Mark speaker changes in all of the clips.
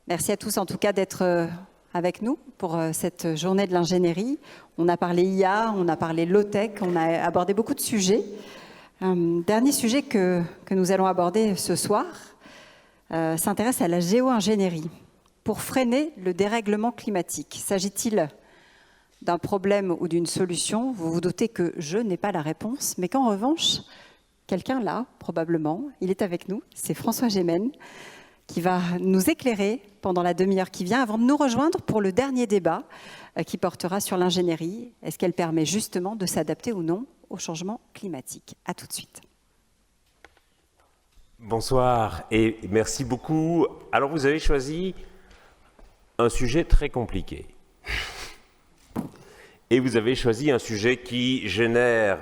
Speaker 1: Merci à tous en tout cas d'être avec nous pour cette journée de l'ingénierie. On a parlé IA, on a parlé low-tech, on a abordé beaucoup de sujets. Dernier sujet que nous allons aborder ce soir s'intéresse à la géo-ingénierie. Pour freiner le dérèglement climatique, s'agit-il d'un problème ou d'une solution? Vous vous doutez que je n'ai pas la réponse, mais qu'en revanche, quelqu'un là, probablement, il est avec nous, c'est François Gémen, qui va nous éclairer pendant la demi-heure qui vient, avant de nous rejoindre pour le dernier débat qui portera sur l'ingénierie. Est-ce qu'elle permet justement de s'adapter ou non au changement climatique? À tout de suite.
Speaker 2: Bonsoir et merci beaucoup. Alors vous avez choisi un sujet très compliqué. Et vous avez choisi un sujet qui génère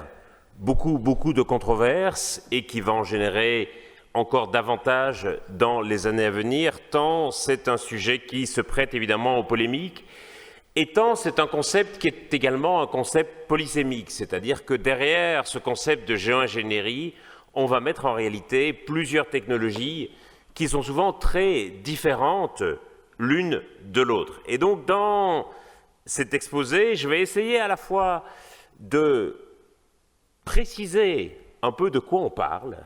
Speaker 2: beaucoup de controverses et qui va en générer encore davantage dans les années à venir, tant c'est un sujet qui se prête évidemment aux polémiques, et tant c'est un concept qui est également un concept polysémique, c'est-à-dire que derrière ce concept de géo-ingénierie, on va mettre en réalité plusieurs technologies qui sont souvent très différentes l'une de l'autre. Et donc dans cet exposé, je vais essayer à la fois de préciser un peu de quoi on parle,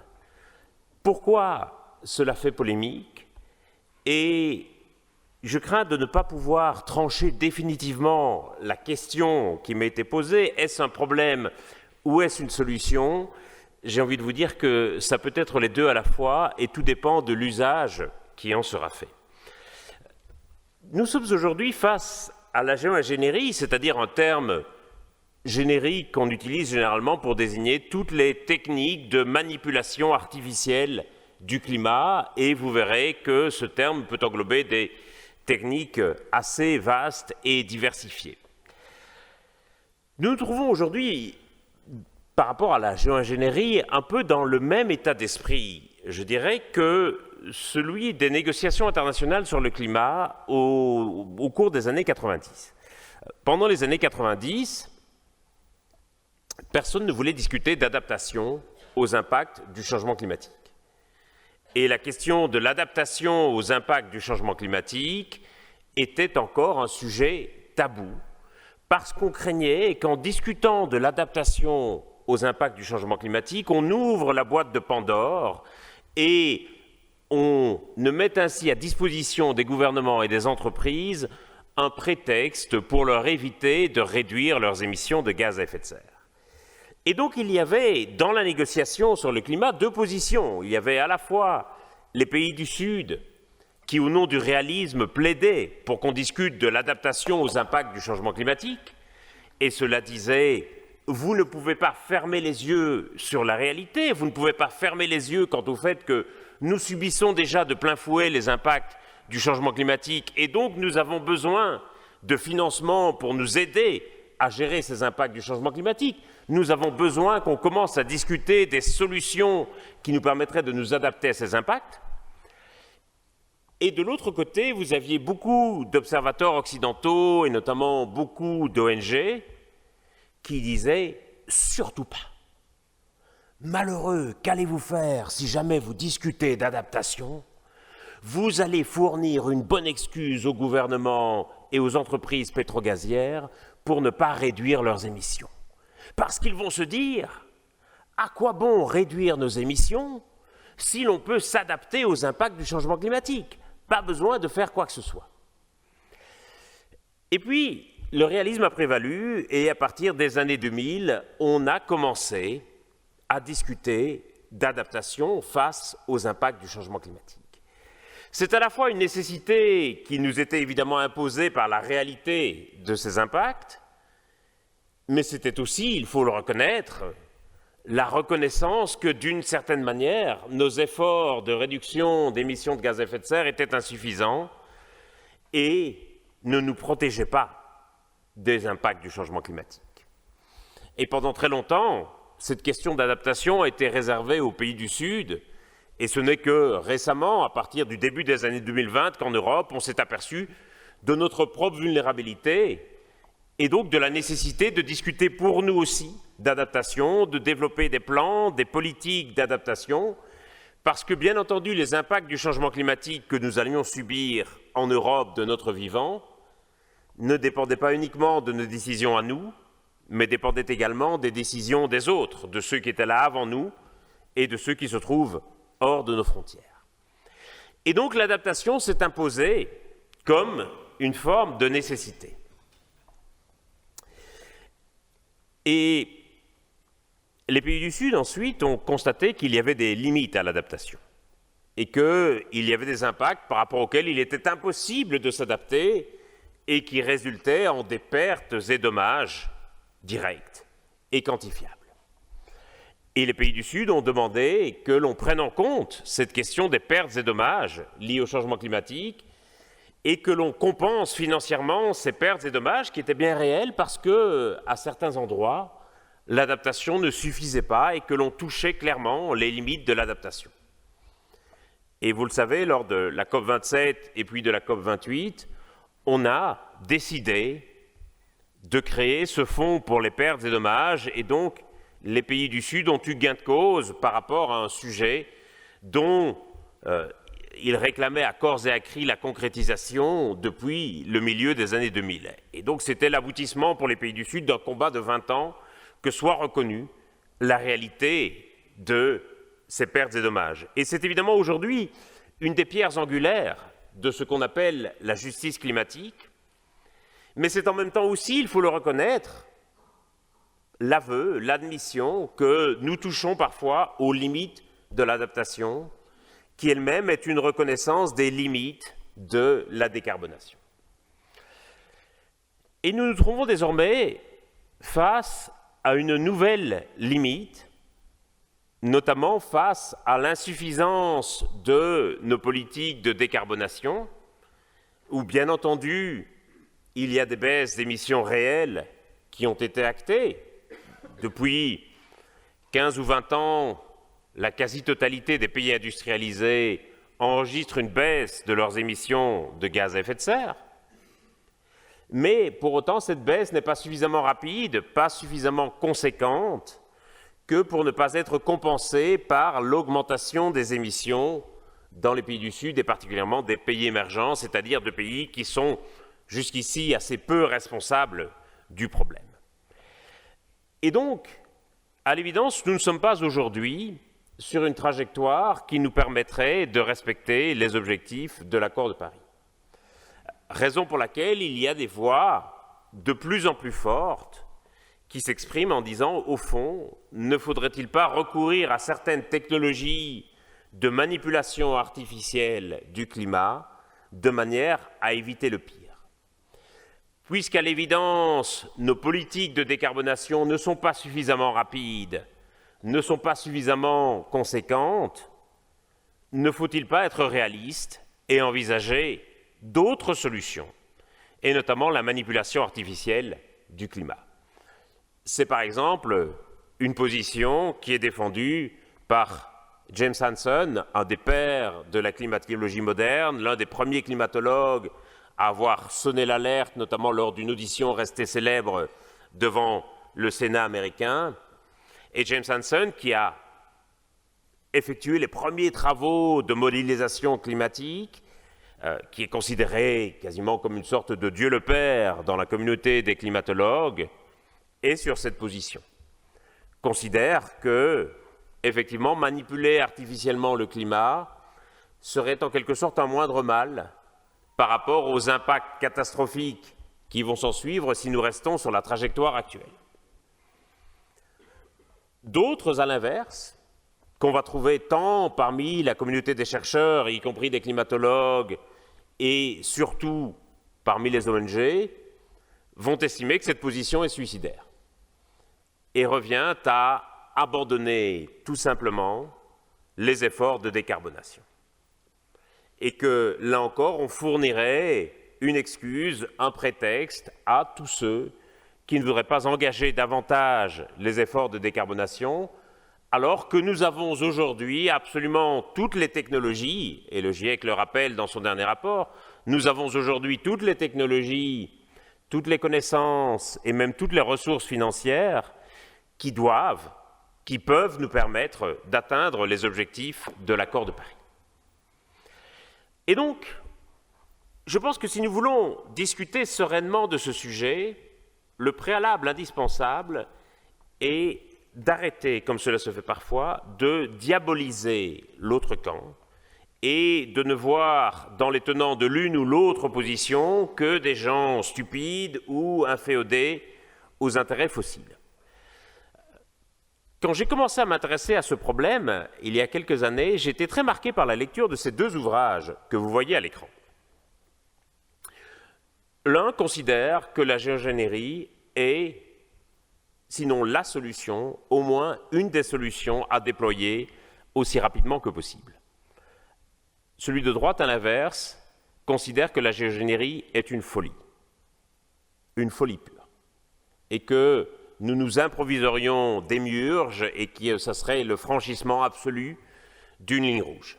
Speaker 2: pourquoi cela fait polémique, et je crains de ne pas pouvoir trancher définitivement la question qui m'a été posée, est-ce un problème ou est-ce une solution? J'ai envie de vous dire que ça peut être les deux à la fois et tout dépend de l'usage qui en sera fait. Nous sommes aujourd'hui face à la géo-ingénierie, c'est-à-dire un terme générique qu'on utilise généralement pour désigner toutes les techniques de manipulation artificielle du climat, et vous verrez que ce terme peut englober des techniques assez vastes et diversifiées. Nous nous trouvons aujourd'hui, par rapport à la géo-ingénierie, un peu dans le même état d'esprit, je dirais, que celui des négociations internationales sur le climat au cours des années 90. Pendant les années 90, personne ne voulait discuter d'adaptation aux impacts du changement climatique. Et la question de l'adaptation aux impacts du changement climatique était encore un sujet tabou, parce qu'on craignait qu'en discutant de l'adaptation aux impacts du changement climatique, on ouvre la boîte de Pandore et on ne met ainsi à disposition des gouvernements et des entreprises un prétexte pour leur éviter de réduire leurs émissions de gaz à effet de serre. Et donc il y avait, dans la négociation sur le climat, deux positions. Il y avait à la fois les pays du Sud qui, au nom du réalisme, plaidaient pour qu'on discute de l'adaptation aux impacts du changement climatique, et cela disait « vous ne pouvez pas fermer les yeux sur la réalité, vous ne pouvez pas fermer les yeux quant au fait que nous subissons déjà de plein fouet les impacts du changement climatique, et donc nous avons besoin de financement pour nous aider à gérer ces impacts du changement climatique. Nous avons besoin qu'on commence à discuter des solutions qui nous permettraient de nous adapter à ces impacts. » Et de l'autre côté, vous aviez beaucoup d'observateurs occidentaux, et notamment beaucoup d'ONG, qui disaient « surtout pas. Malheureux, qu'allez-vous faire si jamais vous discutez d'adaptation? Vous allez fournir une bonne excuse au gouvernement et aux entreprises pétrogazières pour ne pas réduire leurs émissions. Parce qu'ils vont se dire, à quoi bon réduire nos émissions si l'on peut s'adapter aux impacts du changement climatique? Pas besoin de faire quoi que ce soit. » Et puis, le réalisme a prévalu et à partir des années 2000, on a commencé à discuter d'adaptation face aux impacts du changement climatique. C'est à la fois une nécessité qui nous était évidemment imposée par la réalité de ces impacts, mais c'était aussi, il faut le reconnaître, la reconnaissance que d'une certaine manière, nos efforts de réduction d'émissions de gaz à effet de serre étaient insuffisants et ne nous protégeaient pas des impacts du changement climatique. Et pendant très longtemps, cette question d'adaptation a été réservée aux pays du Sud, et ce n'est que récemment, à partir du début des années 2020, qu'en Europe, on s'est aperçu de notre propre vulnérabilité et donc de la nécessité de discuter pour nous aussi d'adaptation, de développer des plans, des politiques d'adaptation, parce que bien entendu les impacts du changement climatique que nous allions subir en Europe de notre vivant ne dépendait pas uniquement de nos décisions à nous, mais dépendait également des décisions des autres, de ceux qui étaient là avant nous et de ceux qui se trouvent hors de nos frontières. Et donc l'adaptation s'est imposée comme une forme de nécessité. Et les pays du Sud, ensuite, ont constaté qu'il y avait des limites à l'adaptation et qu'il y avait des impacts par rapport auxquels il était impossible de s'adapter et qui résultaient en des pertes et dommages directs et quantifiables. Et les pays du Sud ont demandé que l'on prenne en compte cette question des pertes et dommages liés au changement climatique et que l'on compense financièrement ces pertes et dommages qui étaient bien réels parce que, à certains endroits, l'adaptation ne suffisait pas et que l'on touchait clairement les limites de l'adaptation. Et vous le savez, lors de la COP27 et puis de la COP28, on a décidé de créer ce fonds pour les pertes et dommages et donc les pays du Sud ont eu gain de cause par rapport à un sujet dont ils réclamaient à corps et à cri la concrétisation depuis le milieu des années 2000. Et donc c'était l'aboutissement pour les pays du Sud d'un combat de 20 ans que soit reconnue la réalité de ces pertes et dommages. Et c'est évidemment aujourd'hui une des pierres angulaires de ce qu'on appelle la justice climatique, mais c'est en même temps aussi, il faut le reconnaître, l'aveu, l'admission que nous touchons parfois aux limites de l'adaptation, qui elle-même est une reconnaissance des limites de la décarbonation. Et nous nous trouvons désormais face à une nouvelle limite, notamment face à l'insuffisance de nos politiques de décarbonation, où bien entendu, il y a des baisses d'émissions réelles qui ont été actées. Depuis 15 ou 20 ans, la quasi-totalité des pays industrialisés enregistrent une baisse de leurs émissions de gaz à effet de serre. Mais pour autant, cette baisse n'est pas suffisamment rapide, pas suffisamment conséquente, que pour ne pas être compensée par l'augmentation des émissions dans les pays du Sud et particulièrement des pays émergents, c'est-à-dire de pays qui sont jusqu'ici assez peu responsables du problème. Et donc, à l'évidence, nous ne sommes pas aujourd'hui sur une trajectoire qui nous permettrait de respecter les objectifs de l'accord de Paris. Raison pour laquelle il y a des voix de plus en plus fortes qui s'expriment en disant, au fond, ne faudrait-il pas recourir à certaines technologies de manipulation artificielle du climat de manière à éviter le pire. Puisqu'à l'évidence, nos politiques de décarbonation ne sont pas suffisamment rapides, ne sont pas suffisamment conséquentes, ne faut-il pas être réaliste et envisager d'autres solutions, et notamment la manipulation artificielle du climat? C'est par exemple une position qui est défendue par James Hansen, un des pères de la climatologie moderne, l'un des premiers climatologues à avoir sonné l'alerte, notamment lors d'une audition restée célèbre devant le Sénat américain, et James Hansen qui a effectué les premiers travaux de modélisation climatique, qui est considéré quasiment comme une sorte de Dieu le Père dans la communauté des climatologues, est sur cette position. Considère que, effectivement, manipuler artificiellement le climat serait en quelque sorte un moindre mal par rapport aux impacts catastrophiques qui vont s'en suivre si nous restons sur la trajectoire actuelle. D'autres, à l'inverse, qu'on va trouver tant parmi la communauté des chercheurs, y compris des climatologues, et surtout parmi les ONG, vont estimer que cette position est suicidaire et revient à abandonner tout simplement les efforts de décarbonation. Et que, là encore, on fournirait une excuse, un prétexte à tous ceux qui ne voudraient pas engager davantage les efforts de décarbonation, alors que nous avons aujourd'hui absolument toutes les technologies, et le GIEC le rappelle dans son dernier rapport, nous avons aujourd'hui toutes les technologies, toutes les connaissances et même toutes les ressources financières qui peuvent nous permettre d'atteindre les objectifs de l'accord de Paris. Et donc, Je pense que si nous voulons discuter sereinement de ce sujet, le préalable indispensable est d'arrêter, comme cela se fait parfois, de diaboliser l'autre camp et de ne voir dans les tenants de l'une ou l'autre position que des gens stupides ou inféodés aux intérêts fossiles. Quand j'ai commencé à m'intéresser à ce problème, il y a quelques années, j'ai été très marqué par la lecture de ces deux ouvrages que vous voyez à l'écran. L'un considère que la géoingénierie est, sinon la solution, au moins une des solutions à déployer aussi rapidement que possible. Celui de droite, à l'inverse, considère que la géoingénierie est une folie pure, et que nous nous improviserions démiurges et que ce serait le franchissement absolu d'une ligne rouge.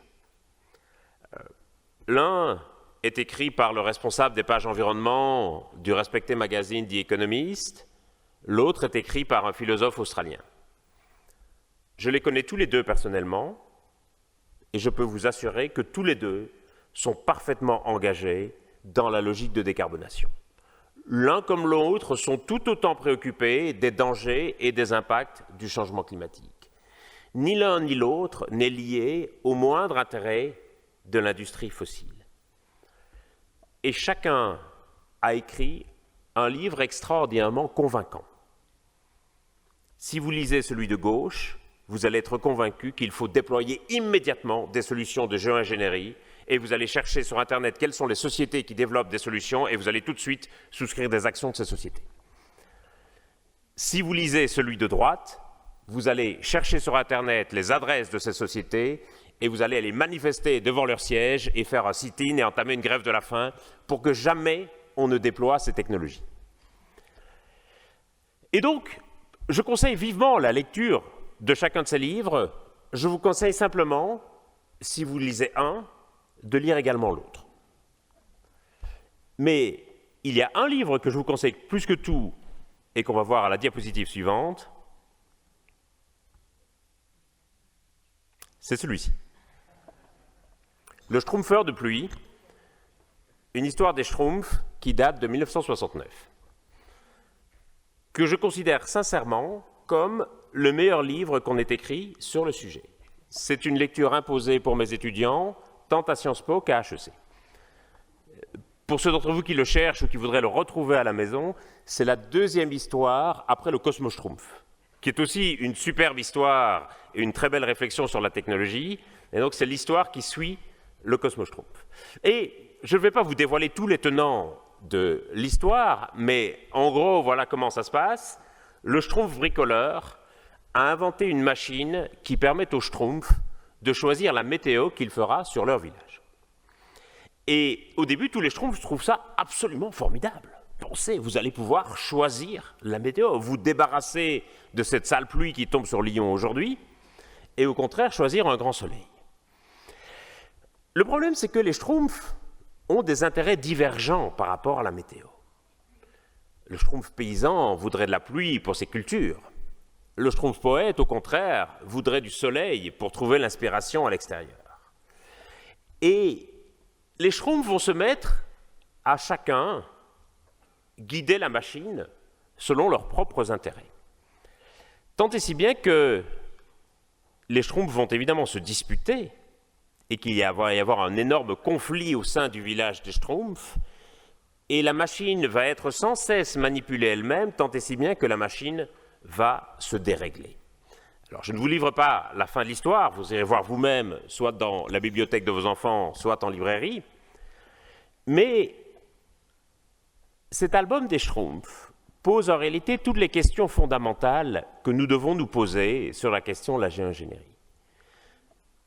Speaker 2: L'un est écrit par le responsable des pages environnement du respecté magazine The Economist, l'autre est écrit par un philosophe australien. Je les connais tous les deux personnellement, et je peux vous assurer que tous les deux sont parfaitement engagés dans la logique de décarbonation. L'un comme l'autre sont tout autant préoccupés des dangers et des impacts du changement climatique. Ni l'un ni l'autre n'est lié au moindre intérêt de l'industrie fossile. Et chacun a écrit un livre extraordinairement convaincant. Si vous lisez celui de gauche, vous allez être convaincu qu'il faut déployer immédiatement des solutions de géoingénierie et vous allez chercher sur Internet quelles sont les sociétés qui développent des solutions et vous allez tout de suite souscrire des actions de ces sociétés. Si vous lisez celui de droite, vous allez chercher sur Internet les adresses de ces sociétés et vous allez aller manifester devant leur siège et faire un sit-in et entamer une grève de la faim pour que jamais on ne déploie ces technologies. Et donc, je conseille vivement la lecture de chacun de ces livres. Je vous conseille simplement, si vous lisez un, de lire également l'autre. Mais il y a un livre que je vous conseille plus que tout et qu'on va voir à la diapositive suivante. C'est celui-ci. Le Schtroumpfeur de pluie, une histoire des Schtroumpfs qui date de 1969, que je considère sincèrement comme le meilleur livre qu'on ait écrit sur le sujet. C'est une lecture imposée pour mes étudiants, tant à Sciences Po qu'à HEC. Pour ceux d'entre vous qui le cherchent ou qui voudraient le retrouver à la maison, c'est la deuxième histoire après le Cosmos Schtroumpf, qui est aussi une superbe histoire et une très belle réflexion sur la technologie. Et donc c'est l'histoire qui suit le Cosmos Schtroumpf. Et je ne vais pas vous dévoiler tous les tenants de l'histoire, mais en gros, voilà comment ça se passe. Le Schtroumpf bricoleur a inventé une machine qui permet aux Schtroumpfs de choisir la météo qu'il fera sur leur village. Et au début, tous les Schtroumpfs trouvent ça absolument formidable. Pensez, vous allez pouvoir choisir la météo, vous débarrasser de cette sale pluie qui tombe sur Lyon aujourd'hui, et au contraire, choisir un grand soleil. Le problème, c'est que les Schtroumpfs ont des intérêts divergents par rapport à la météo. Le Schtroumpf paysan voudrait de la pluie pour ses cultures. Le Schtroumpf poète, au contraire, voudrait du soleil pour trouver l'inspiration à l'extérieur. Et les Schtroumpfs vont se mettre à chacun guider la machine selon leurs propres intérêts. Tant et si bien que les Schtroumpfs vont évidemment se disputer et qu'il va y avoir un énorme conflit au sein du village des Schtroumpfs, et la machine va être sans cesse manipulée elle-même, tant et si bien que la machine va se dérégler. Alors, je ne vous livre pas la fin de l'histoire, vous irez voir vous-même, soit dans la bibliothèque de vos enfants, soit en librairie, mais cet album des Schtroumpfs pose en réalité toutes les questions fondamentales que nous devons nous poser sur la question de la géoingénierie.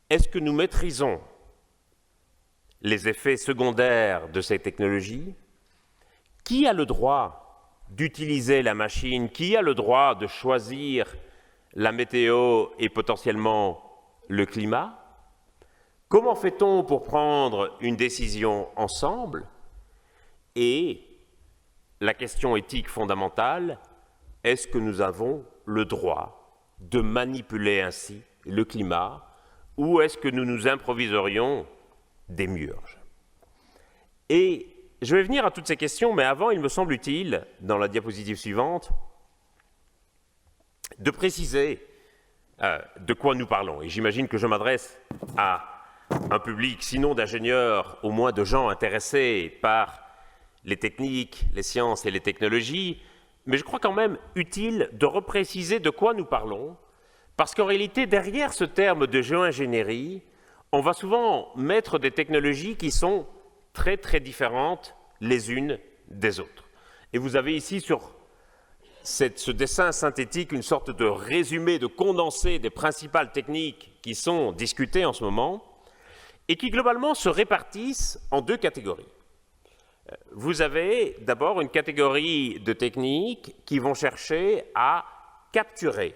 Speaker 2: Est-ce que nous maîtrisons les effets secondaires de ces technologies? Qui a le droit d'utiliser la machine? Qui a le droit de choisir la météo et potentiellement le climat? Comment fait-on pour prendre une décision ensemble? Et la question éthique fondamentale, est-ce que nous avons le droit de manipuler ainsi le climat ou est-ce que nous nous improviserions des miurges? Et je vais venir à toutes ces questions, mais avant, il me semble utile, dans la diapositive suivante, de préciser de quoi nous parlons. Et j'imagine que je m'adresse à un public, sinon d'ingénieurs, au moins de gens intéressés par les techniques, les sciences et les technologies, mais je crois quand même utile de repréciser de quoi nous parlons, parce qu'en réalité, derrière ce terme de géo-ingénierie, on va souvent mettre des technologies qui sont très très différentes les unes des autres. Et vous avez ici sur ce dessin synthétique une sorte de résumé, de condensé des principales techniques qui sont discutées en ce moment et qui globalement se répartissent en deux catégories. Vous avez d'abord une catégorie de techniques qui vont chercher à capturer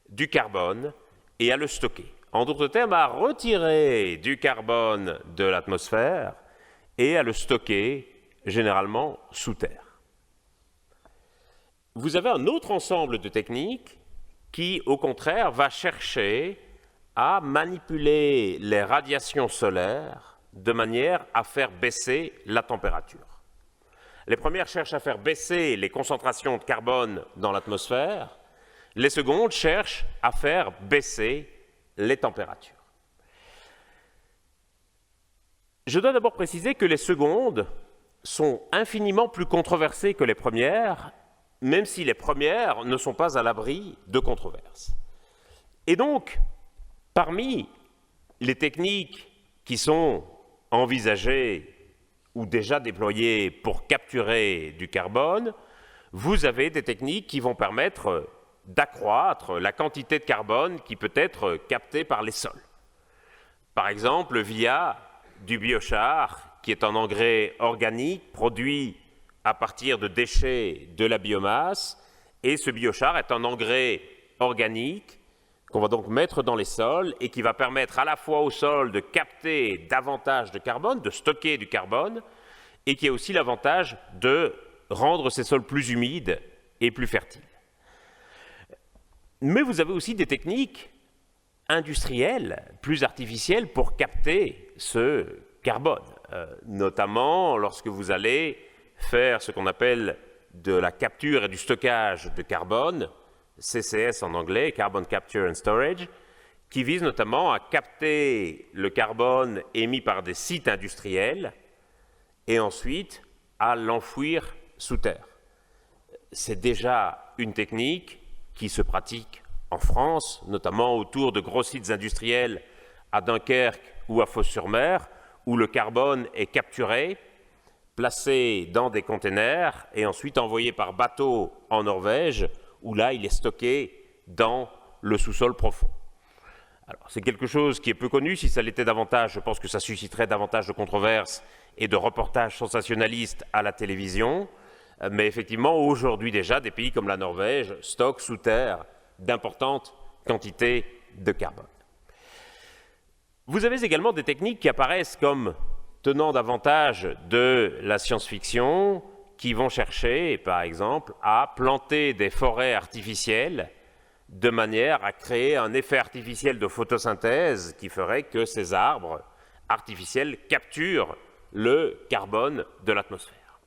Speaker 2: du carbone et à le stocker. En d'autres termes, à retirer du carbone de l'atmosphère et à le stocker généralement sous terre. Vous avez un autre ensemble de techniques qui, au contraire, va chercher à manipuler les radiations solaires de manière à faire baisser la température. Les premières cherchent à faire baisser les concentrations de carbone dans l'atmosphère, les secondes cherchent à faire baisser les températures. Je dois d'abord préciser que les secondes sont infiniment plus controversées que les premières, même si les premières ne sont pas à l'abri de controverses. Et donc, parmi les techniques qui sont envisagées ou déjà déployées pour capturer du carbone, vous avez des techniques qui vont permettre d'accroître la quantité de carbone qui peut être captée par les sols. Par exemple, via du biochar, qui est un engrais organique produit à partir de déchets de la biomasse, et ce biochar est un engrais organique qu'on va donc mettre dans les sols et qui va permettre à la fois au sol de capter davantage de carbone, de stocker du carbone, et qui a aussi l'avantage de rendre ces sols plus humides et plus fertiles. Mais vous avez aussi des techniques industrielles, plus artificielles, pour capter ce carbone, notamment lorsque vous allez faire ce qu'on appelle de la capture et du stockage de carbone, CCS en anglais, Carbon Capture and Storage, qui vise notamment à capter le carbone émis par des sites industriels et ensuite à l'enfouir sous terre. C'est déjà une technique qui se pratique en France, notamment autour de gros sites industriels à Dunkerque ou à Fos-sur-Mer, où le carbone est capturé, placé dans des containers et ensuite envoyé par bateau en Norvège, où là, il est stocké dans le sous-sol profond. Alors, c'est quelque chose qui est peu connu. Si ça l'était davantage, je pense que ça susciterait davantage de controverses et de reportages sensationnalistes à la télévision. Mais effectivement, aujourd'hui déjà, des pays comme la Norvège stockent sous terre d'importantes quantités de carbone. Vous avez également des techniques qui apparaissent comme tenant davantage de la science-fiction, qui vont chercher, par exemple, à planter des forêts artificielles de manière à créer un effet artificiel de photosynthèse qui ferait que ces arbres artificiels capturent le carbone de l'atmosphère.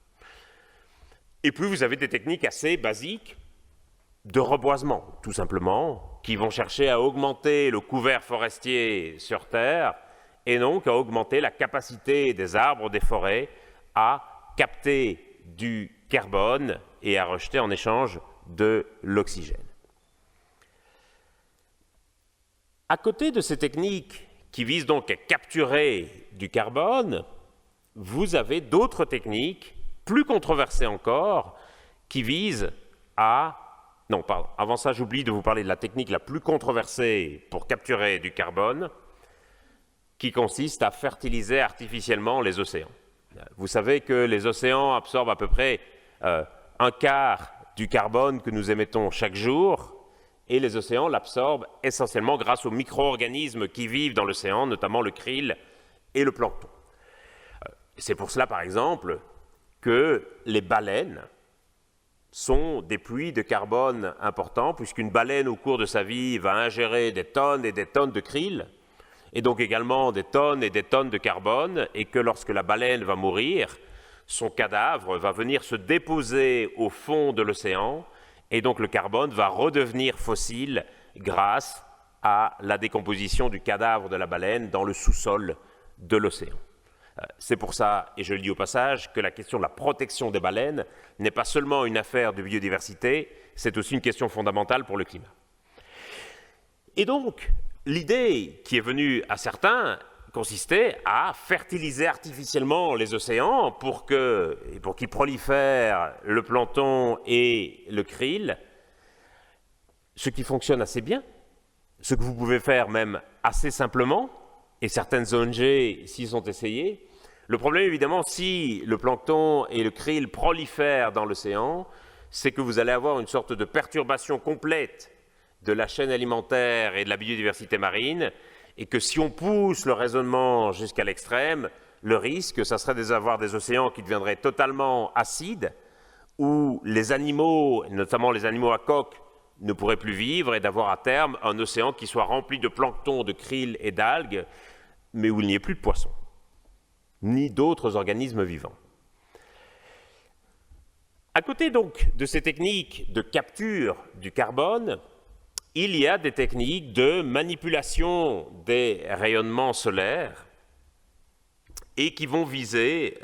Speaker 2: Et puis vous avez des techniques assez basiques de reboisement, tout simplement, qui vont chercher à augmenter le couvert forestier sur Terre et donc à augmenter la capacité des arbres, des forêts, à capter du carbone et à rejeter en échange de l'oxygène. À côté de ces techniques qui visent donc à capturer du carbone, vous avez d'autres techniques, plus controversées encore, qui visent à... Non, pardon, avant ça, j'oublie de vous parler de la technique la plus controversée pour capturer du carbone, qui consiste à fertiliser artificiellement les océans. Vous savez que les océans absorbent à peu près un quart du carbone que nous émettons chaque jour, et les océans l'absorbent essentiellement grâce aux micro-organismes qui vivent dans l'océan, notamment le krill et le plancton. C'est pour cela, par exemple, que les baleines sont des puits de carbone importants, puisqu'une baleine, au cours de sa vie, va ingérer des tonnes et des tonnes de krill, et donc également des tonnes et des tonnes de carbone, et que lorsque la baleine va mourir, son cadavre va venir se déposer au fond de l'océan, et donc le carbone va redevenir fossile grâce à la décomposition du cadavre de la baleine dans le sous-sol de l'océan. C'est pour ça, et je le dis au passage, que la question de la protection des baleines n'est pas seulement une affaire de biodiversité, c'est aussi une question fondamentale pour le climat. Et donc, l'idée qui est venue à certains consistait à fertiliser artificiellement les océans pour qu'ils prolifèrent le plancton et le krill, ce qui fonctionne assez bien, ce que vous pouvez faire même assez simplement, et certaines ONG s'y sont essayées. Le problème, évidemment, si le plancton et le krill prolifèrent dans l'océan, c'est que vous allez avoir une sorte de perturbation complète de la chaîne alimentaire et de la biodiversité marine, et que si on pousse le raisonnement jusqu'à l'extrême, le risque, ça serait d'avoir des océans qui deviendraient totalement acides, où les animaux, notamment les animaux à coque, ne pourraient plus vivre, et d'avoir à terme un océan qui soit rempli de plancton, de krill et d'algues, mais où il n'y ait plus de poissons, ni d'autres organismes vivants. À côté donc de ces techniques de capture du carbone, il y a des techniques de manipulation des rayonnements solaires et qui vont viser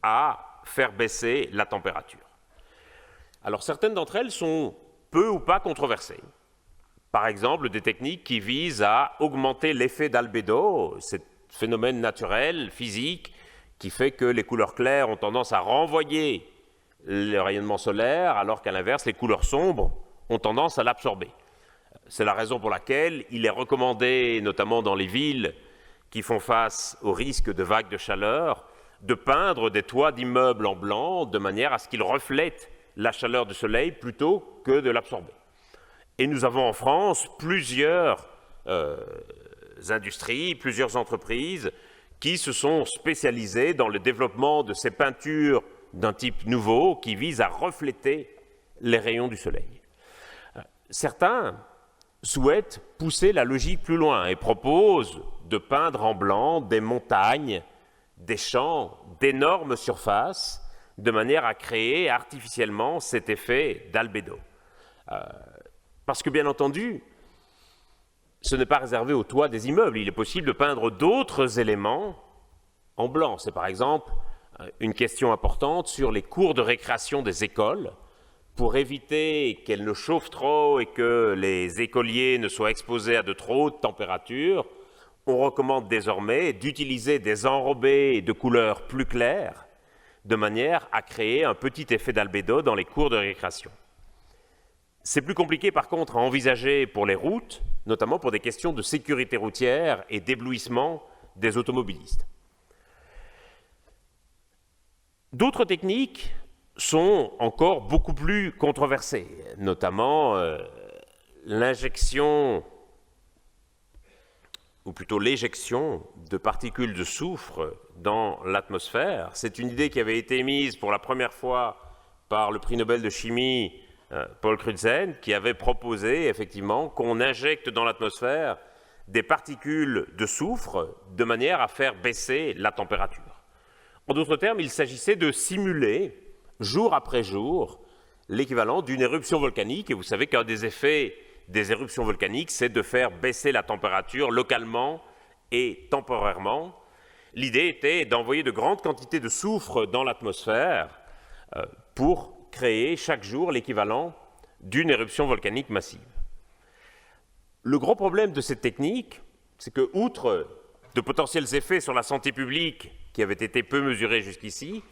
Speaker 2: à faire baisser la température. Alors certaines d'entre elles sont peu ou pas controversées. Par exemple, des techniques qui visent à augmenter l'effet d'albédo, ce phénomène naturel, physique, qui fait que les couleurs claires ont tendance à renvoyer le rayonnement solaire, alors qu'à l'inverse, les couleurs sombres ont tendance à l'absorber. C'est la raison pour laquelle il est recommandé, notamment dans les villes qui font face au risque de vagues de chaleur, de peindre des toits d'immeubles en blanc de manière à ce qu'ils reflètent la chaleur du soleil plutôt que de l'absorber. Et nous avons en France plusieurs industries, plusieurs entreprises qui se sont spécialisées dans le développement de ces peintures d'un type nouveau qui visent à refléter les rayons du soleil. Certains souhaitent pousser la logique plus loin et proposent de peindre en blanc des montagnes, des champs, d'énormes surfaces, de manière à créer artificiellement cet effet d'albédo. Parce que, bien entendu, ce n'est pas réservé au toit des immeubles. Il est possible de peindre d'autres éléments en blanc. C'est par exemple une question importante sur les cours de récréation des écoles, pour éviter qu'elles ne chauffent trop et que les écoliers ne soient exposés à de trop hautes températures. On recommande désormais d'utiliser des enrobés de couleurs plus claires, de manière à créer un petit effet d'albédo dans les cours de récréation. C'est plus compliqué par contre à envisager pour les routes, notamment pour des questions de sécurité routière et d'éblouissement des automobilistes. D'autres techniques sont encore beaucoup plus controversées, notamment l'injection, ou plutôt l'éjection de particules de soufre dans l'atmosphère. C'est une idée qui avait été émise pour la première fois par le prix Nobel de chimie Paul Crutzen, qui avait proposé effectivement qu'on injecte dans l'atmosphère des particules de soufre de manière à faire baisser la température. En d'autres termes, il s'agissait de simuler jour après jour l'équivalent d'une éruption volcanique, et vous savez qu'un des effets des éruptions volcaniques, c'est de faire baisser la température localement et temporairement. L'idée était d'envoyer de grandes quantités de soufre dans l'atmosphère pour créer chaque jour l'équivalent d'une éruption volcanique massive. Le gros problème de cette technique, c'est que, outre de potentiels effets sur la santé publique qui avaient été peu mesurés jusqu'ici,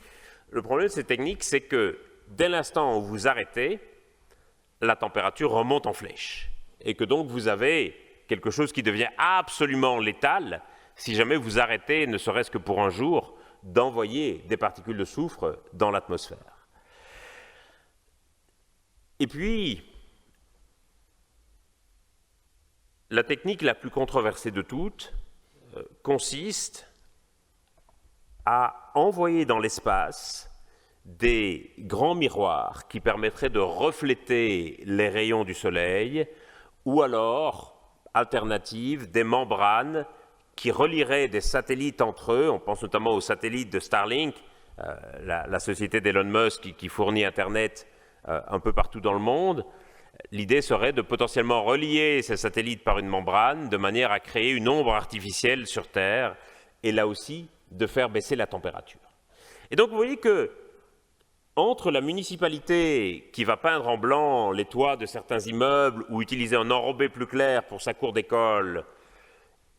Speaker 2: le problème de cette technique, c'est que dès l'instant où vous arrêtez, la température remonte en flèche. Et que donc vous avez quelque chose qui devient absolument létal si jamais vous arrêtez, ne serait-ce que pour un jour, d'envoyer des particules de soufre dans l'atmosphère. Et puis, la technique la plus controversée de toutes consiste à envoyer dans l'espace des grands miroirs qui permettraient de refléter les rayons du soleil, ou alors, alternative, des membranes qui relieraient des satellites entre eux. On pense notamment aux satellites de Starlink, la société d'Elon Musk qui fournit Internet un peu partout dans le monde. L'idée serait de potentiellement relier ces satellites par une membrane de manière à créer une ombre artificielle sur Terre et là aussi de faire baisser la température. Et donc vous voyez que entre la municipalité qui va peindre en blanc les toits de certains immeubles ou utiliser un enrobé plus clair pour sa cour d'école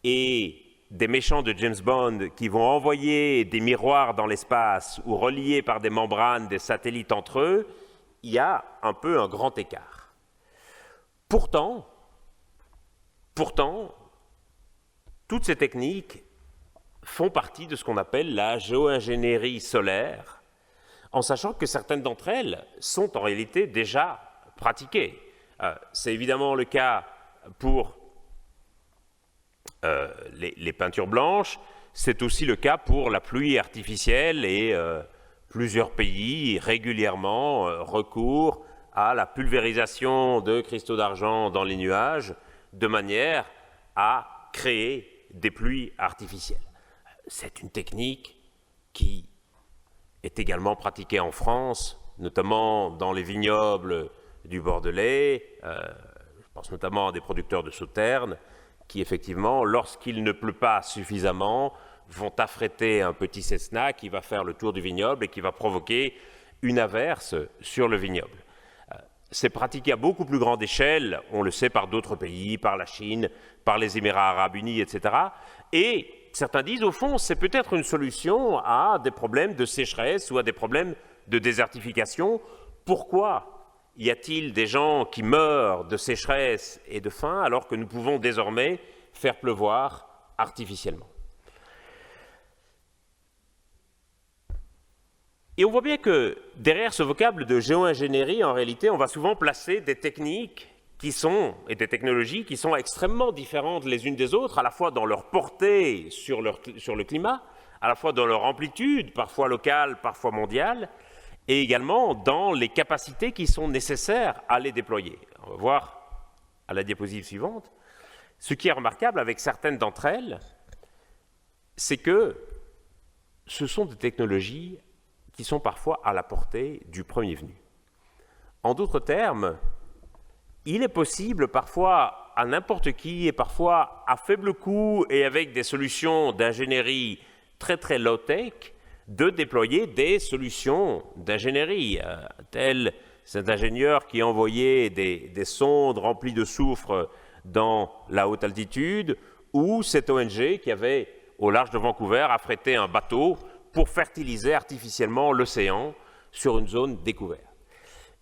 Speaker 2: et des méchants de James Bond qui vont envoyer des miroirs dans l'espace ou relier par des membranes des satellites entre eux, il y a un peu un grand écart. Pourtant, toutes ces techniques font partie de ce qu'on appelle la géo-ingénierie solaire, en sachant que certaines d'entre elles sont en réalité déjà pratiquées. C'est évidemment le cas pour les peintures blanches, c'est aussi le cas pour la pluie artificielle et plusieurs pays régulièrement recourent à la pulvérisation de cristaux d'argent dans les nuages de manière à créer des pluies artificielles. C'est une technique qui est également pratiquée en France, notamment dans les vignobles du Bordelais. Je pense notamment à des producteurs de sauternes qui, effectivement, lorsqu'il ne pleut pas suffisamment, vont affréter un petit Cessna qui va faire le tour du vignoble et qui va provoquer une averse sur le vignoble. C'est pratiqué à beaucoup plus grande échelle, on le sait, par d'autres pays, par la Chine, par les Émirats arabes unis, etc. Et certains disent, au fond, c'est peut-être une solution à des problèmes de sécheresse ou à des problèmes de désertification. Pourquoi y a-t-il des gens qui meurent de sécheresse et de faim alors que nous pouvons désormais faire pleuvoir artificiellement? Et on voit bien que derrière ce vocable de géo-ingénierie, en réalité, on va souvent placer des techniques et des technologies qui sont extrêmement différentes les unes des autres, à la fois dans leur portée sur le climat, à la fois dans leur amplitude, parfois locale, parfois mondiale, et également dans les capacités qui sont nécessaires à les déployer. On va voir à la diapositive suivante. Ce qui est remarquable avec certaines d'entre elles, c'est que ce sont des technologies qui sont parfois à la portée du premier venu. En d'autres termes, il est possible parfois à n'importe qui et parfois à faible coût et avec des solutions d'ingénierie très très low-tech de déployer des solutions d'ingénierie, tel cet ingénieur qui envoyait des sondes remplies de soufre dans la haute altitude ou cette ONG qui avait au large de Vancouver affrété un bateau pour fertiliser artificiellement l'océan sur une zone découverte.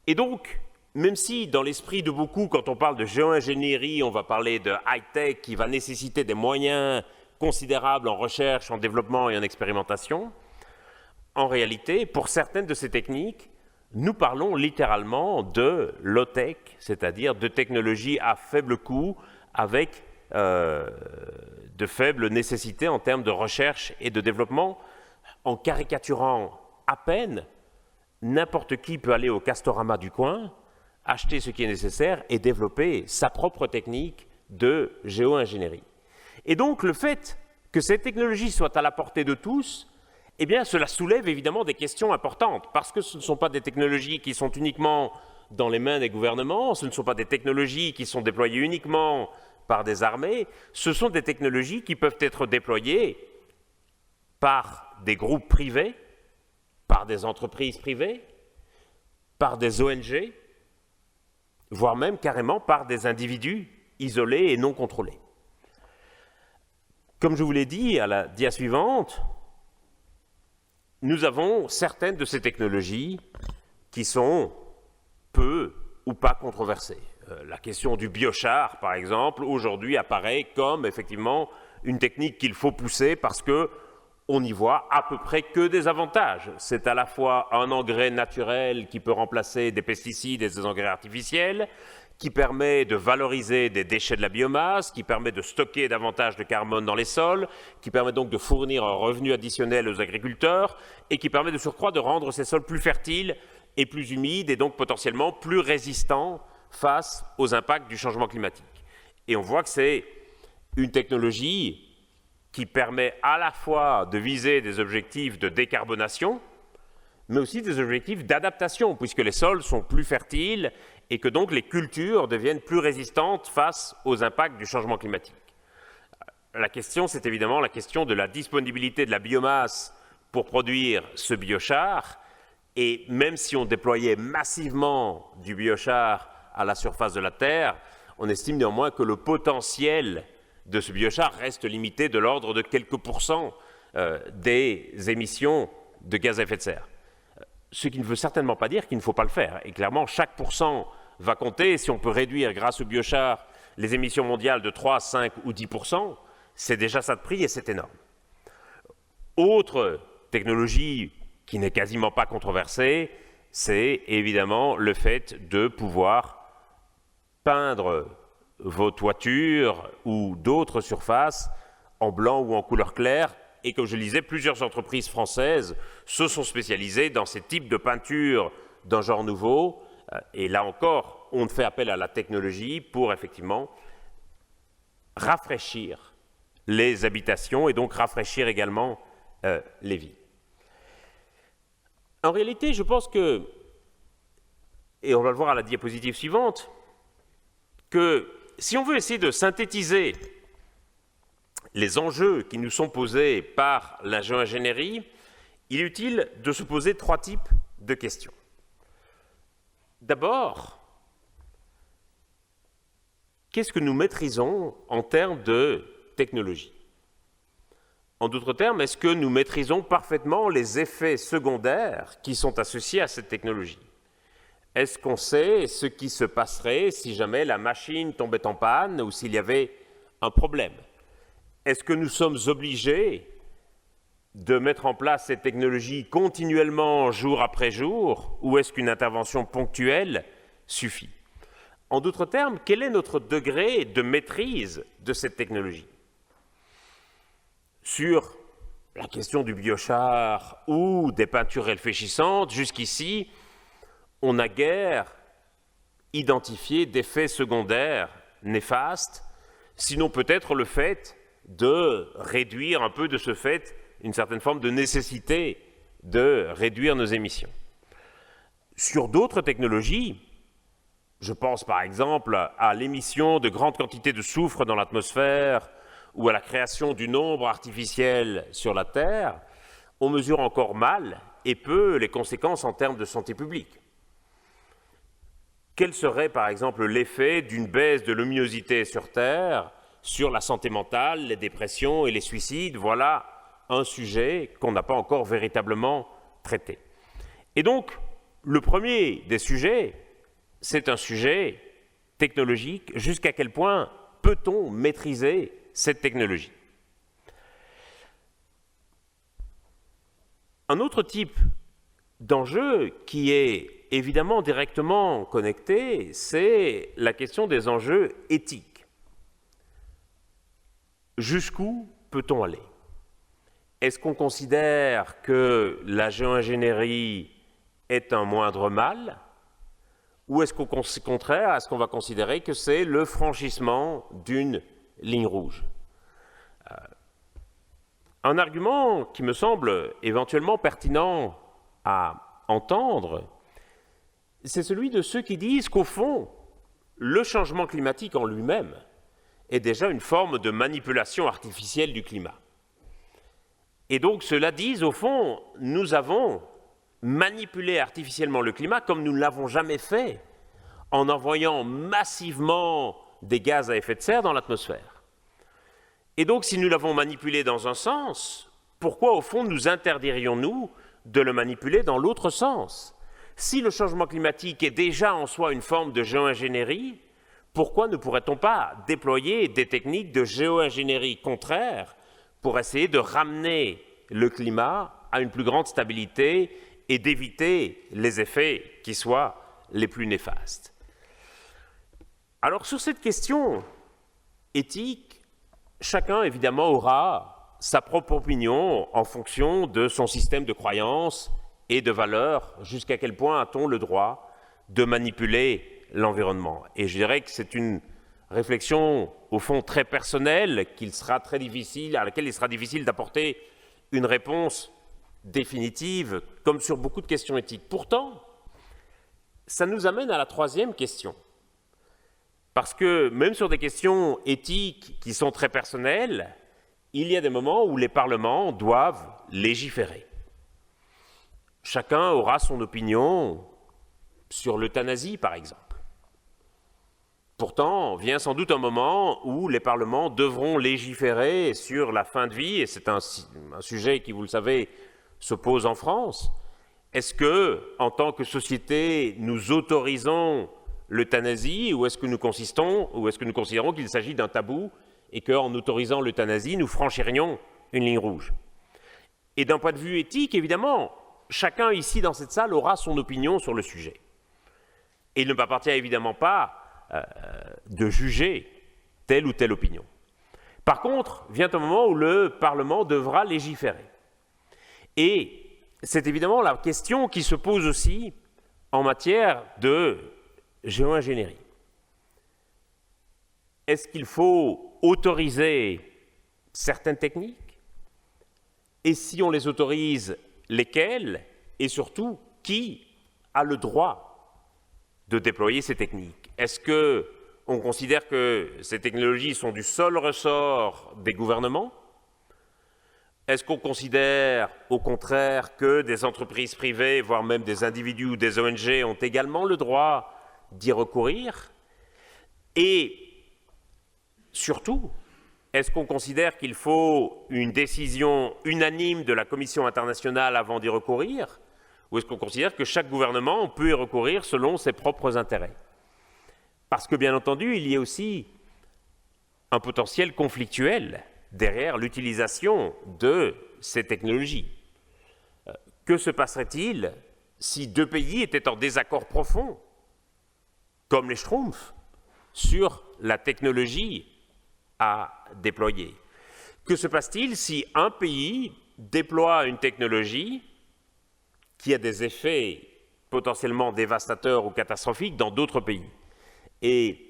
Speaker 2: Et donc, même si dans l'esprit de beaucoup, quand on parle de géo-ingénierie, on va parler de high-tech qui va nécessiter des moyens considérables en recherche, en développement et en expérimentation, en réalité, pour certaines de ces techniques, nous parlons littéralement de low-tech, c'est-à-dire de technologies à faible coût avec de faibles nécessités en termes de recherche et de développement. En caricaturant à peine, n'importe qui peut aller au Castorama du coin, acheter ce qui est nécessaire et développer sa propre technique de géo-ingénierie. Et donc le fait que ces technologies soient à la portée de tous, eh bien cela soulève évidemment des questions importantes, parce que ce ne sont pas des technologies qui sont uniquement dans les mains des gouvernements, ce ne sont pas des technologies qui sont déployées uniquement par des armées, ce sont des technologies qui peuvent être déployées par des groupes privés, par des entreprises privées, par des ONG, voire même carrément par des individus isolés et non contrôlés. Comme je vous l'ai dit à la dia suivante, nous avons certaines de ces technologies qui sont peu ou pas controversées. La question du biochar, par exemple, aujourd'hui apparaît comme effectivement une technique qu'il faut pousser parce que on n'y voit à peu près que des avantages. C'est à la fois un engrais naturel qui peut remplacer des pesticides et des engrais artificiels, qui permet de valoriser des déchets de la biomasse, qui permet de stocker davantage de carbone dans les sols, qui permet donc de fournir un revenu additionnel aux agriculteurs et qui permet de surcroît de rendre ces sols plus fertiles et plus humides et donc potentiellement plus résistants face aux impacts du changement climatique. Et on voit que c'est une technologie qui permet à la fois de viser des objectifs de décarbonation, mais aussi des objectifs d'adaptation, puisque les sols sont plus fertiles et que donc les cultures deviennent plus résistantes face aux impacts du changement climatique. La question, c'est évidemment la question de la disponibilité de la biomasse pour produire ce biochar, et même si on déployait massivement du biochar à la surface de la Terre, on estime néanmoins que le potentiel de ce biochar reste limité de l'ordre de quelques pourcents des émissions de gaz à effet de serre. Ce qui ne veut certainement pas dire qu'il ne faut pas le faire. Et clairement, chaque pourcent va compter. Si on peut réduire, grâce au biochar, les émissions mondiales de 3, 5 ou 10%, c'est déjà ça de prix et c'est énorme. Autre technologie qui n'est quasiment pas controversée, c'est évidemment le fait de pouvoir peindre vos toitures ou d'autres surfaces en blanc ou en couleur claire. Et comme je le disais, plusieurs entreprises françaises se sont spécialisées dans ces types de peintures d'un genre nouveau. Et là encore, on fait appel à la technologie pour effectivement rafraîchir les habitations et donc rafraîchir également les villes. En réalité, je pense que, et on va le voir à la diapositive suivante, que si on veut essayer de synthétiser les enjeux qui nous sont posés par la géo-ingénierie, il est utile de se poser 3 types de questions. D'abord, qu'est-ce que nous maîtrisons en termes de technologie? En d'autres termes, est-ce que nous maîtrisons parfaitement les effets secondaires qui sont associés à cette technologie? Est-ce qu'on sait ce qui se passerait si jamais la machine tombait en panne ou s'il y avait un problème? Est-ce que nous sommes obligés de mettre en place cette technologie continuellement, jour après jour, ou est-ce qu'une intervention ponctuelle suffit? En d'autres termes, quel est notre degré de maîtrise de cette technologie? Sur la question du biochar ou des peintures réfléchissantes, jusqu'ici, on n'a guère identifié d'effets secondaires néfastes, sinon peut-être le fait de réduire un peu de ce fait une certaine forme de nécessité de réduire nos émissions. Sur d'autres technologies, je pense par exemple à l'émission de grandes quantités de soufre dans l'atmosphère ou à la création d'une ombre artificielle sur la Terre, on mesure encore mal et peu les conséquences en termes de santé publique. Quel serait par exemple l'effet d'une baisse de luminosité sur Terre sur la santé mentale, les dépressions et les suicides? Voilà un sujet qu'on n'a pas encore véritablement traité. Et donc, le premier des sujets, c'est un sujet technologique. Jusqu'à quel point peut-on maîtriser cette technologie? Un autre type d'enjeu qui est évidemment directement connecté, c'est la question des enjeux éthiques. Jusqu'où peut-on aller? Est-ce qu'on considère que la géo-ingénierie est un moindre mal? Ou est-ce qu'au contraire, est-ce qu'on va considérer que c'est le franchissement d'une ligne rouge? Un argument qui me semble éventuellement pertinent à entendre, c'est celui de ceux qui disent qu'au fond, le changement climatique en lui-même est déjà une forme de manipulation artificielle du climat. Et donc, cela dit, au fond, nous avons manipulé artificiellement le climat comme nous ne l'avons jamais fait en envoyant massivement des gaz à effet de serre dans l'atmosphère. Et donc, si nous l'avons manipulé dans un sens, pourquoi, au fond, nous interdirions-nous de le manipuler dans l'autre sens? Si le changement climatique est déjà en soi une forme de géo-ingénierie, pourquoi ne pourrait-on pas déployer des techniques de géo-ingénierie contraires pour essayer de ramener le climat à une plus grande stabilité et d'éviter les effets qui soient les plus néfastes? Alors, sur cette question éthique, chacun, évidemment, aura sa propre opinion en fonction de son système de croyances et de valeurs. Jusqu'à quel point a-t-on le droit de manipuler l'environnement? Et je dirais que c'est une réflexion, au fond, très personnelle, à laquelle il sera difficile d'apporter une réponse définitive, comme sur beaucoup de questions éthiques. Pourtant, ça nous amène à la troisième question. Parce que même sur des questions éthiques qui sont très personnelles, il y a des moments où les parlements doivent légiférer. Chacun aura son opinion sur l'euthanasie, par exemple. Pourtant, vient sans doute un moment où les parlements devront légiférer sur la fin de vie, et c'est un sujet qui, vous le savez, se pose en France. Est-ce que, en tant que société, nous autorisons l'euthanasie, ou est-ce que nous considérons qu'il s'agit d'un tabou et qu'en autorisant l'euthanasie, nous franchirions une ligne rouge? Et d'un point de vue éthique, évidemment, chacun ici dans cette salle aura son opinion sur le sujet. Et il ne m'appartient évidemment pas de juger telle ou telle opinion. Par contre, vient un moment où le Parlement devra légiférer. Et c'est évidemment la question qui se pose aussi en matière de géo-ingénierie. Est-ce qu'il faut autoriser certaines techniques? Et si on les autorise, lesquelles? Et surtout, qui a le droit de déployer ces techniques? Est-ce qu'on considère que ces technologies sont du seul ressort des gouvernements? Est-ce qu'on considère au contraire que des entreprises privées, voire même des individus ou des ONG ont également le droit d'y recourir? Et surtout, est-ce qu'on considère qu'il faut une décision unanime de la Commission internationale avant d'y recourir? Ou est-ce qu'on considère que chaque gouvernement peut y recourir selon ses propres intérêts? Parce que, bien entendu, il y a aussi un potentiel conflictuel derrière l'utilisation de ces technologies. Que se passerait-il si deux pays étaient en désaccord profond, comme les Schtroumpfs, sur la technologie à déployer? Que se passe-t-il si un pays déploie une technologie qui a des effets potentiellement dévastateurs ou catastrophiques dans d'autres pays? Et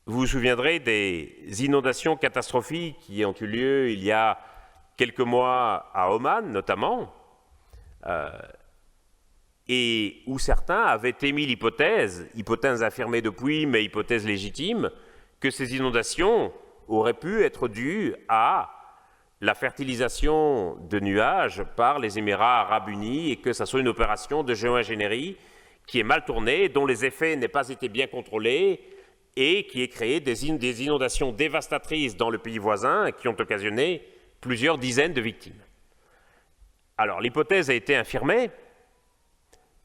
Speaker 2: vous vous souviendrez des inondations catastrophiques qui ont eu lieu il y a quelques mois à Oman, notamment, et où certains avaient émis l'hypothèse affirmée depuis, mais hypothèse légitime, que ces inondations auraient pu être dues à la fertilisation de nuages par les Émirats arabes unis et que ça soit une opération de géo-ingénierie qui est mal tournée, dont les effets n'aient pas été bien contrôlés et qui ait créé des inondations dévastatrices dans le pays voisin qui ont occasionné plusieurs dizaines de victimes. Alors l'hypothèse a été infirmée,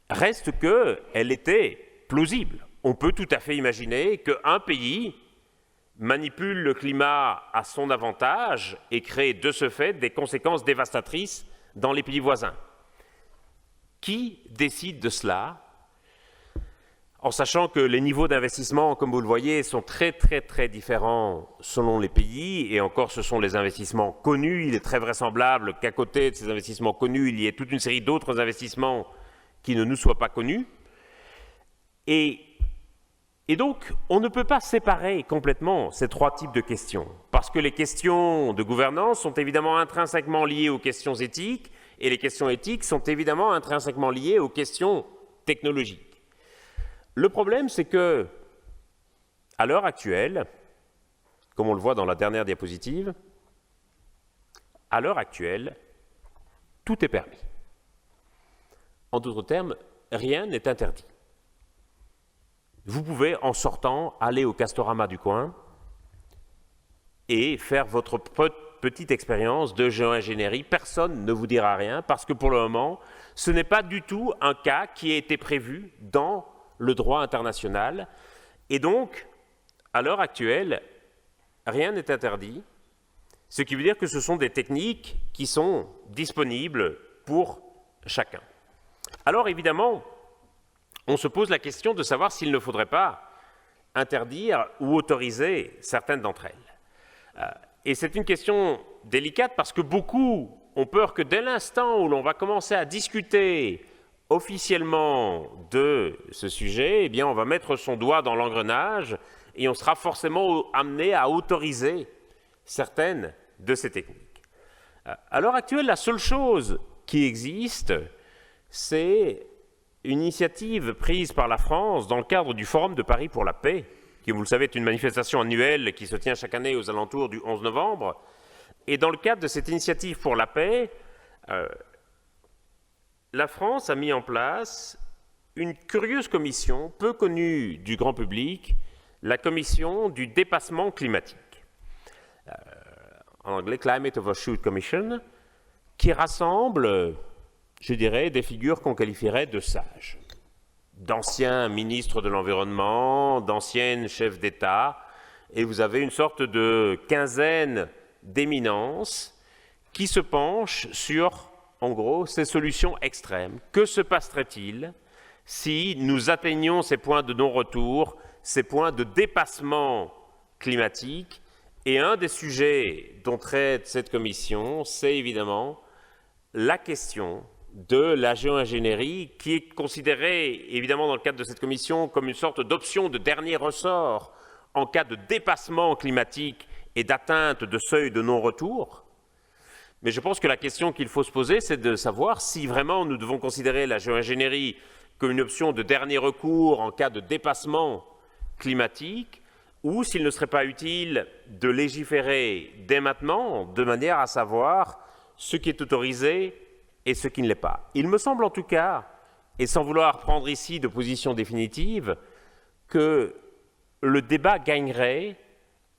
Speaker 2: reste qu'elle était plausible. On peut tout à fait imaginer qu'un pays manipule le climat à son avantage et crée de ce fait des conséquences dévastatrices dans les pays voisins. Qui décide de cela? En sachant que les niveaux d'investissement, comme vous le voyez, sont très différents selon les pays, et encore ce sont les investissements connus. Il est très vraisemblable qu'à côté de ces investissements connus, il y ait toute une série d'autres investissements qui ne nous soient pas connus. Et donc, on ne peut pas séparer complètement ces trois types de questions, parce que les questions de gouvernance sont évidemment intrinsèquement liées aux questions éthiques, et les questions éthiques sont évidemment intrinsèquement liées aux questions technologiques. Le problème, c'est que, à l'heure actuelle, comme on le voit dans la dernière diapositive, à l'heure actuelle, tout est permis. En d'autres termes, rien n'est interdit. Vous pouvez, en sortant, aller au Castorama du coin et faire votre petite expérience de géo-ingénierie. Personne ne vous dira rien, parce que pour le moment, ce n'est pas du tout un cas qui a été prévu dans le droit international. Et donc, à l'heure actuelle, rien n'est interdit, ce qui veut dire que ce sont des techniques qui sont disponibles pour chacun. Alors évidemment, on se pose la question de savoir s'il ne faudrait pas interdire ou autoriser certaines d'entre elles. Et c'est une question délicate parce que beaucoup ont peur que dès l'instant où l'on va commencer à discuter officiellement de ce sujet, eh bien, on va mettre son doigt dans l'engrenage et on sera forcément amené à autoriser certaines de ces techniques. À l'heure actuelle, la seule chose qui existe, c'est une initiative prise par la France dans le cadre du Forum de Paris pour la paix, qui, vous le savez, est une manifestation annuelle qui se tient chaque année aux alentours du 11 novembre. Et dans le cadre de cette initiative pour la paix, la France a mis en place une curieuse commission, peu connue du grand public, la commission du dépassement climatique. En anglais, Climate Overshoot Commission, qui rassemble, je dirais, des figures qu'on qualifierait de sages. D'anciens ministres de l'Environnement, d'anciennes chefs d'État, et vous avez une sorte de quinzaine d'éminences qui se penchent sur, en gros, ces solutions extrêmes. Que se passerait-il si nous atteignions ces points de non-retour, ces points de dépassement climatique? Et un des sujets dont traite cette commission, c'est évidemment la question de la géo-ingénierie, qui est considérée, évidemment, dans le cadre de cette commission, comme une sorte d'option de dernier ressort en cas de dépassement climatique et d'atteinte de seuil de non-retour. Mais je pense que la question qu'il faut se poser, c'est de savoir si vraiment nous devons considérer la géo-ingénierie comme une option de dernier recours en cas de dépassement climatique, ou s'il ne serait pas utile de légiférer dès maintenant, de manière à savoir ce qui est autorisé et ce qui ne l'est pas. Il me semble en tout cas, et sans vouloir prendre ici de position définitive, que le débat gagnerait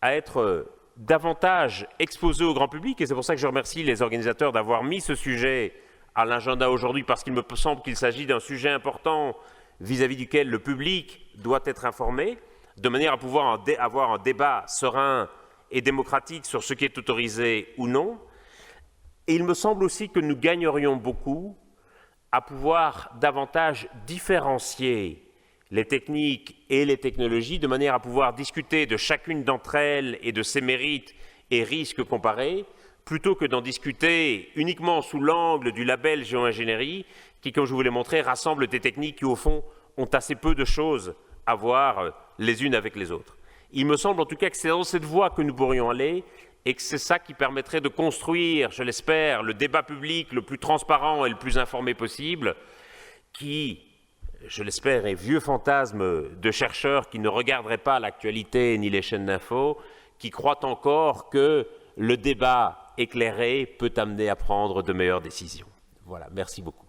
Speaker 2: à être davantage exposé au grand public, et c'est pour ça que je remercie les organisateurs d'avoir mis ce sujet à l'agenda aujourd'hui, parce qu'il me semble qu'il s'agit d'un sujet important vis-à-vis duquel le public doit être informé, de manière à pouvoir avoir un débat serein et démocratique sur ce qui est autorisé ou non. Et il me semble aussi que nous gagnerions beaucoup à pouvoir davantage différencier les techniques et les technologies, de manière à pouvoir discuter de chacune d'entre elles et de ses mérites et risques comparés, plutôt que d'en discuter uniquement sous l'angle du label géo-ingénierie, qui, comme je vous l'ai montré, rassemble des techniques qui, au fond, ont assez peu de choses à voir les unes avec les autres. Il me semble en tout cas que c'est dans cette voie que nous pourrions aller, et que c'est ça qui permettrait de construire, je l'espère, le débat public le plus transparent et le plus informé possible, qui, je l'espère, est vieux fantasme de chercheurs qui ne regarderaient pas l'actualité ni les chaînes d'infos, qui croient encore que le débat éclairé peut amener à prendre de meilleures décisions. Voilà, merci beaucoup.